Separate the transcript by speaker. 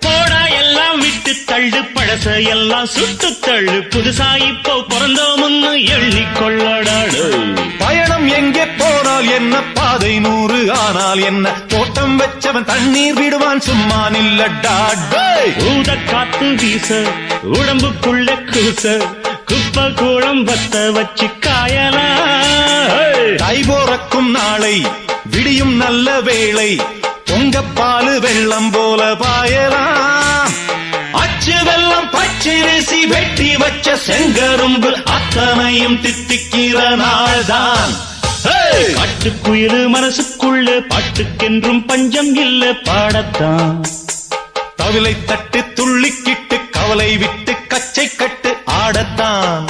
Speaker 1: போடா எல்லாம் விட்டு தள்ளு, பழச எல்லாம் சுட்டு தள்ளு, புதுசா இப்போ பிறந்தோம்னு எண்ணிக்கொள்ளடாடு.
Speaker 2: பயணம் எங்கே போனால் என்ன, பாதை 100 ஆனால் என்ன, தோட்டம் வச்சவன் தண்ணீர் விடுவான் சும்மா நில்லடா.
Speaker 1: ஊத காத்து வீச உடம்புக்குள்ள கூச, குப்பை கூளம் வத்த வச்சு காயலாம்.
Speaker 2: தை போறக்கும் நாளை விடியும் நல்ல வேளை, பொங்கப்பாலு வெள்ளம் போல பாயலாம். அச்சு வெள்ளம் பச்சரிசி வெட்டி வச்ச செங்கரும்பு அத்தனையும் தித்திக்கிற நாள்தான்.
Speaker 1: பட்டுக்குயிரு மனசுக்குள்ள பாட்டுக்கென்றும் பஞ்சம் இல்ல பாடத்தான்.
Speaker 2: தவிலை தட்டு துள்ளிக்கிட்டு கவலை விட்டு கச்சை கட்டு ஆடத்தான்.